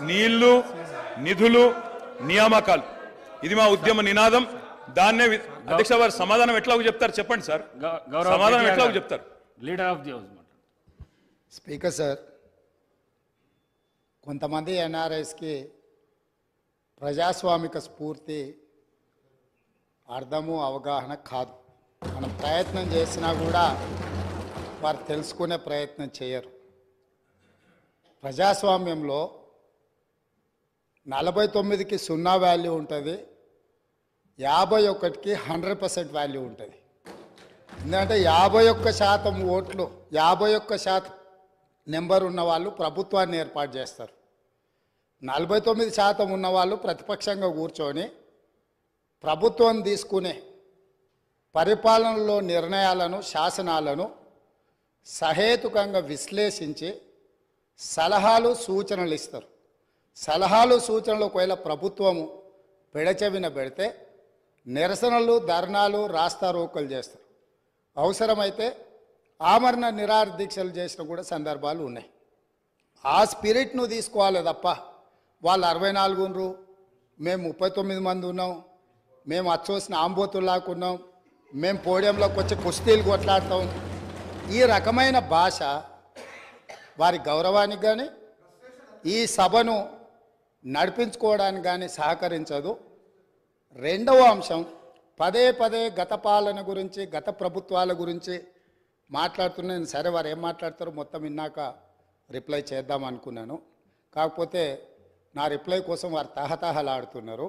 నీళ్లు, నిధులు, నియామకాలు. ఇది మా ఉద్యమ నినాదం. దాన్నే అధ్యక్ష వారు సమాధానం ఎట్లాగో చెప్తారు చెప్పండి సార్. సమాధానం ఎట్లాగో చెప్తారు. Leader of the house. Speaker sir, కొంతమంది ఎన్ఆర్ఐస్కి ప్రజాస్వామిక స్ఫూర్తి అర్థము అవగాహన కాదు. మనం ప్రయత్నం చేసినా కూడా వారు తెలుసుకునే ప్రయత్నం చేయరు. ప్రజాస్వామ్యంలో 49కి 0 వాల్యూ ఉంటుంది, 51కి 100% వాల్యూ ఉంటుంది. ఎందుకంటే 51% ఓట్లు, 51% నెంబర్ ఉన్న వాళ్ళు ప్రభుత్వాన్ని ఏర్పాటు చేస్తారు. 49% ఉన్నవాళ్ళు ప్రతిపక్షంగా కూర్చొని ప్రభుత్వం తీసుకునే పరిపాలనలో నిర్ణయాలను, శాసనాలను సహేతుకంగా విశ్లేషించి సలహాలు, సూచనలు ఇస్తారు. సలహాలు, సూచనలు ఒకవేళ ప్రభుత్వము పెడచెవిన పెడితే నిరసనలు, ధర్నాలు, రాస్తారోకలు చేస్తారు. అవసరమైతే ఆమరణ నిరాహార దీక్షలు చేసిన కూడా సందర్భాలు ఉన్నాయి. ఆ స్పిరిట్ను తీసుకోవాలి తప్ప వాళ్ళు 64 ఉన్నారు, మేము 39 మంది ఉన్నాం, మేము అచ్చోసిన ఆంబోతుల్లాకున్నాం, మేము పోడియంలోకి వచ్చి కుస్తీలు కొట్లాడతాం, ఈ రకమైన భాష వారి గౌరవానికి కానీ ఈ సభను నడిపించుకోవడానికి కానీ సహకరించదు. రెండవ అంశం, పదే పదే గత పాలన గురించి, గత ప్రభుత్వాల గురించి మాట్లాడుతున్నాను. సరే, వారు ఏం మాట్లాడతారో మొత్తం విన్నాక రిప్లై చేద్దాం అనుకున్నాను. కాకపోతే నా రిప్లై కోసం వారు తహతహలాడుతున్నారు.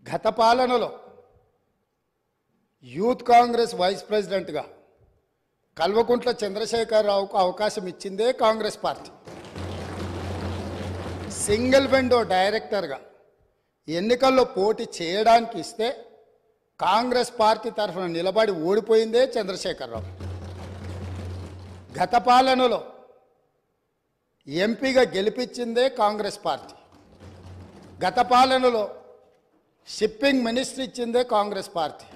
గత పాలనలో యూత్ కాంగ్రెస్ వైస్ ప్రెసిడెంట్గా కల్వకుంట్ల చంద్రశేఖరరావుకు అవకాశం ఇచ్చిందే కాంగ్రెస్ పార్టీ. సింగిల్ విండో డైరెక్టర్గా ఎన్నికల్లో పోటీ చేయడానికి ఇస్తే కాంగ్రెస్ పార్టీ తరఫున నిలబడి ఓడిపోయిందే చంద్రశేఖరరావు. గత పాలనలో ఎంపీగా గెలిపించిందే కాంగ్రెస్ పార్టీ. గత పాలనలో షిప్పింగ్ మినిస్టర్ ఇచ్చిందే కాంగ్రెస్ పార్టీ.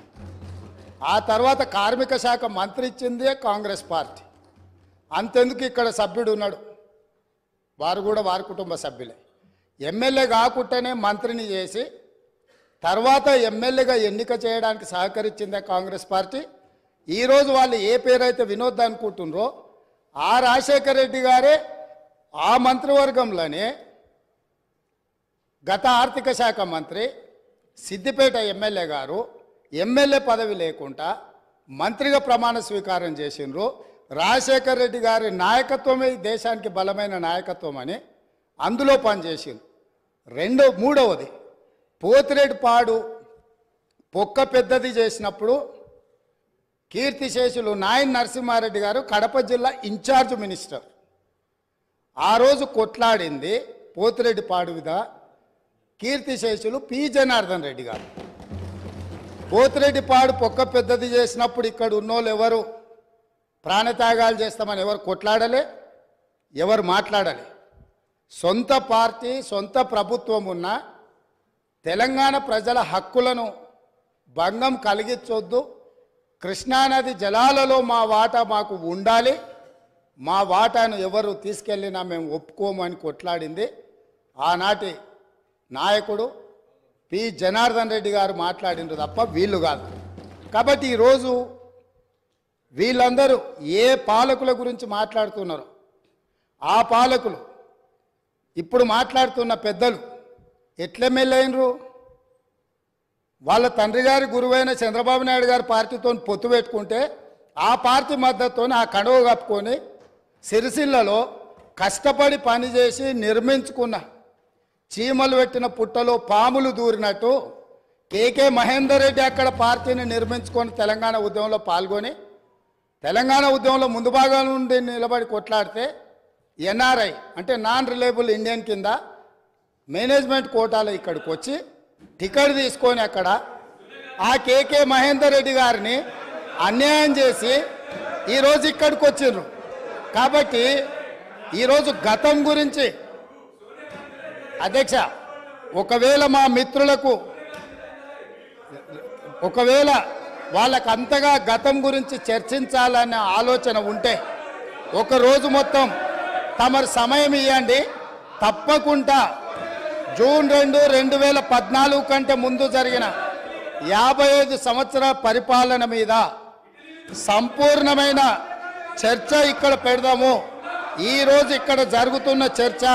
ఆ తర్వాత కార్మిక శాఖ మంత్రి ఇచ్చిందే కాంగ్రెస్ పార్టీ. అంతెందుకు ఇక్కడ సభ్యుడు ఉన్నాడు, వారు కూడా వారి కుటుంబ సభ్యులే. ఎమ్మెల్యే కాకుండానే మంత్రిని చేసి తర్వాత ఎమ్మెల్యేగా ఎన్నిక చేయడానికి సహకరించిందే కాంగ్రెస్ పార్టీ. ఈరోజు వాళ్ళు ఏ పేరైతే వినోద్ అనుకుంటున్నారో ఆ రాజశేఖర రెడ్డి గారే ఆ మంత్రివర్గంలోనే గత ఆర్థిక శాఖ మంత్రి, సిద్దిపేట ఎమ్మెల్యే గారు ఎమ్మెల్యే పదవి లేకుండా మంత్రిగా ప్రమాణ స్వీకారం చేసిండ్రు. రాజశేఖర రెడ్డి గారి నాయకత్వమే దేశానికి బలమైన నాయకత్వం అని అందులో పనిచేసిండ్రు. మూడవది, పోతిరెడ్డిపాడు పొక్క పెద్దది చేసినప్పుడు కీర్తిశేషులు నాయన్ నరసింహారెడ్డి గారు కడప జిల్లా ఇన్ఛార్జ్ మినిస్టర్. ఆ రోజు కొట్లాడింది పోతిరెడ్డిపాడు మీద కీర్తిశేషులు పి జనార్దన్ రెడ్డి గారు. పోతిరెడ్డిపాడు పొక్క పెద్దది చేసినప్పుడు ఇక్కడ ఉన్నోళ్ళు ఎవరు ప్రాణత్యాగాలు చేస్తామని ఎవరు కొట్లాడలే, ఎవరు మాట్లాడలే. సొంత పార్టీ, సొంత ప్రభుత్వం ఉన్న తెలంగాణ ప్రజల హక్కులను భంగం కలిగించొద్దు, కృష్ణానది జలాలలో మా వాటా మాకు ఉండాలి, మా వాటాను ఎవరు తీసుకెళ్ళినా మేము ఒప్పుకోమని కొట్లాడింది ఆనాటి నాయకుడు పి జనార్దన్ రెడ్డి గారు మాట్లాడిండ్రు తప్ప వీళ్ళు కాదు. కాబట్టి ఈరోజు వీళ్ళందరూ ఏ పాలకుల గురించి మాట్లాడుతున్నారు, ఆ పాలకులు ఇప్పుడు మాట్లాడుతున్న పెద్దలు ఎట్లెమ్మెల్యేనరు? వాళ్ళ తండ్రి గారి గురువైన చంద్రబాబు నాయుడు గారి పార్టీతో పొత్తు పెట్టుకుంటే ఆ పార్టీ మద్దతుతో ఆ కడువ కప్పుకొని సిరిసిల్లలో కష్టపడి పనిచేసి నిర్మించుకున్న చీమలు పెట్టిన పుట్టలో పాములు దూరినట్టు కేకే మహేందర్ రెడ్డి అక్కడ పార్టీని నిర్మించుకొని తెలంగాణ ఉద్యమంలో పాల్గొని తెలంగాణ ఉద్యమంలో ముందు భాగం నుండి నిలబడి కొట్లాడితే ఎన్ఆర్ఐ అంటే నాన్ రిలయబుల్ ఇండియన్ కింద మేనేజ్మెంట్ కోటాలో ఇక్కడికి వచ్చి టికెట్ తీసుకొని అక్కడ ఆ కేకే మహేందర్ రెడ్డి గారిని అన్యాయం చేసి ఈరోజు ఇక్కడికి వచ్చిండ్రు. కాబట్టి ఈరోజు గతం గురించి అధ్యక్ష, ఒకవేళ మా మిత్రులకు వాళ్ళకు అంతగా గతం గురించి చర్చించాలనే ఆలోచన ఉంటే ఒకరోజు మొత్తం తమరు సమయం ఇవ్వండి, తప్పకుండా జూన్ 2, 2014 కంటే ముందు జరిగిన 55 సంవత్సరాల పరిపాలన మీద సంపూర్ణమైన చర్చ ఇక్కడ పెడదాము. ఈరోజు ఇక్కడ జరుగుతున్న చర్చ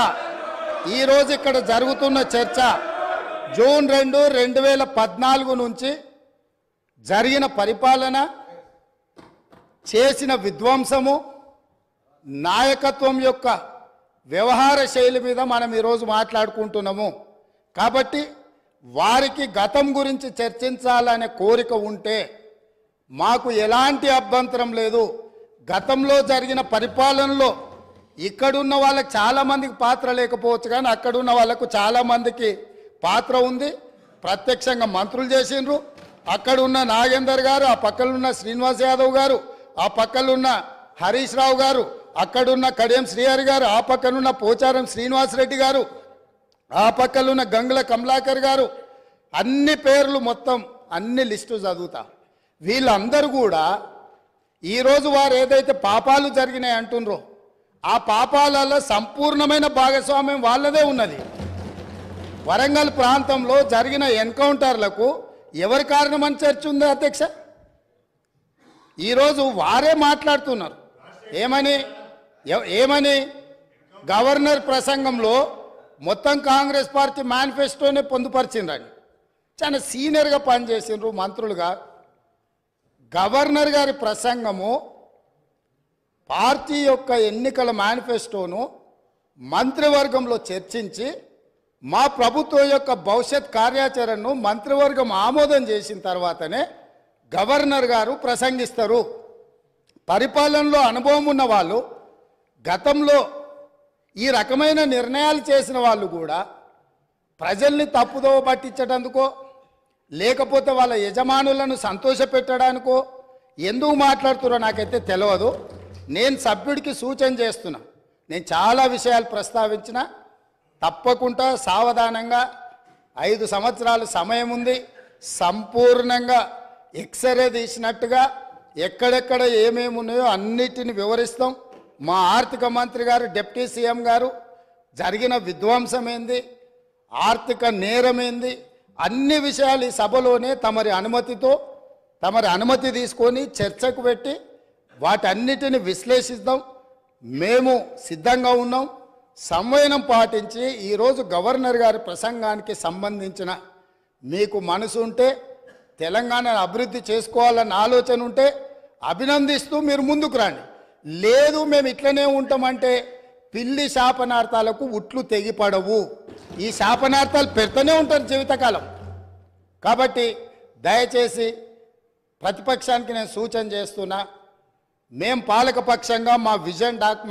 జూన్ 2, 2014 నుంచి జరిగిన పరిపాలన, చేసిన విధ్వంసము, నాయకత్వం యొక్క వ్యవహార శైలి మీద మనం ఈరోజు మాట్లాడుకుంటున్నాము. కాబట్టి వారికి గతం గురించి చర్చించాలనే కోరిక ఉంటే మాకు ఎలాంటి అభ్యంతరం లేదు. గతంలో జరిగిన పరిపాలనలో ఇక్కడున్న వాళ్ళకి చాలామందికి పాత్ర లేకపోవచ్చు, కానీ అక్కడున్న వాళ్ళకు చాలామందికి పాత్ర ఉంది. ప్రత్యక్షంగా మంత్రులు చేసిండ్రు. అక్కడున్న నాగేందర్ గారు, ఆ పక్కనున్న శ్రీనివాస్ యాదవ్ గారు, ఆ పక్కనున్న హరీష్ రావు గారు, అక్కడున్న కడియం శ్రీహరి గారు, ఆ పక్కనున్న పోచారం శ్రీనివాసరెడ్డి గారు, ఆ పక్కనున్న గంగుల కమలాకర్ గారు, అన్ని పేర్లు మొత్తం అన్ని లిస్టు చదువుతా. వీళ్ళందరూ కూడా ఈరోజు వారు ఏదైతే పాపాలు జరిగినాయి అంటుండ్రో ఆ పాపాలలో సంపూర్ణమైన భాగస్వామ్యం వాళ్ళదే ఉన్నది. వరంగల్ ప్రాంతంలో జరిగిన ఎన్కౌంటర్లకు ఎవరి కారణమని చర్చ ఉంది అధ్యక్ష? ఈరోజు వారే మాట్లాడుతున్నారు. ఏమని గవర్నర్ ప్రసంగంలో మొత్తం కాంగ్రెస్ పార్టీ మేనిఫెస్టోనే పొందుపరిచిండ్రని చాలా సీనియర్గా పనిచేసిండ్రు మంత్రులుగా. గవర్నర్ గారి ప్రసంగము పార్టీ యొక్క ఎన్నికల మేనిఫెస్టోను మంత్రివర్గంలో చర్చించి మా ప్రభుత్వం యొక్క భవిష్యత్ కార్యాచరణను మంత్రివర్గం ఆమోదం చేసిన తర్వాతనే గవర్నర్ గారు ప్రసంగిస్తారు. పరిపాలనలో అనుభవం ఉన్న వాళ్ళు, గతంలో ఈ రకమైన నిర్ణయాలు చేసిన వాళ్ళు కూడా ప్రజల్ని తప్పుదోవ పట్టించడానికో లేకపోతే వాళ్ళ యజమానులను సంతోషపెట్టడానికో ఎందుకు మాట్లాడుతున్నారో నాకైతే తెలియదు. నేను సభ్యుడికి సూచన చేస్తున్నా. నేను చాలా విషయాలు ప్రస్తావించిన, తప్పకుండా సావధానంగా 5 సంవత్సరాల సమయం ఉంది. సంపూర్ణంగా ఎక్స్రే తీసినట్టుగా ఎక్కడెక్కడ ఏమేమి ఉన్నాయో అన్నిటిని వివరిస్తాం. మా ఆర్థిక మంత్రి గారు, డిప్యూటీ సీఎం గారు జరిగిన విధ్వంసం ఏంది, ఆర్థిక నేరం ఏంది, అన్ని విషయాలు ఈ సభలోనే తమరి అనుమతి తీసుకొని చర్చకు పెట్టి వాటన్నిటిని విశ్లేషిద్దాం. మేము సిద్ధంగా ఉన్నాం. సంవయనం పాటించి ఈరోజు గవర్నర్ గారి ప్రసంగానికి సంబంధించిన మీకు మనసు ఉంటే, తెలంగాణను అభివృద్ధి చేసుకోవాలన్న ఆలోచన ఉంటే అభినందిస్తూ మీరు ముందుకు రండి. లేదు మేము ఇట్లనే ఉంటామంటే పిల్లి శాపనార్థాలకు ఉట్లు తెగిపడవు. ఈ శాపనార్థాలు పెడుతూనే ఉంటారు జీవితకాలం. కాబట్టి దయచేసి ప్రతిపక్షానికి నేను సూచన చేస్తున్నా, మేం పాలకపక్షంగా మా విజన్ డాక్యుమెంట్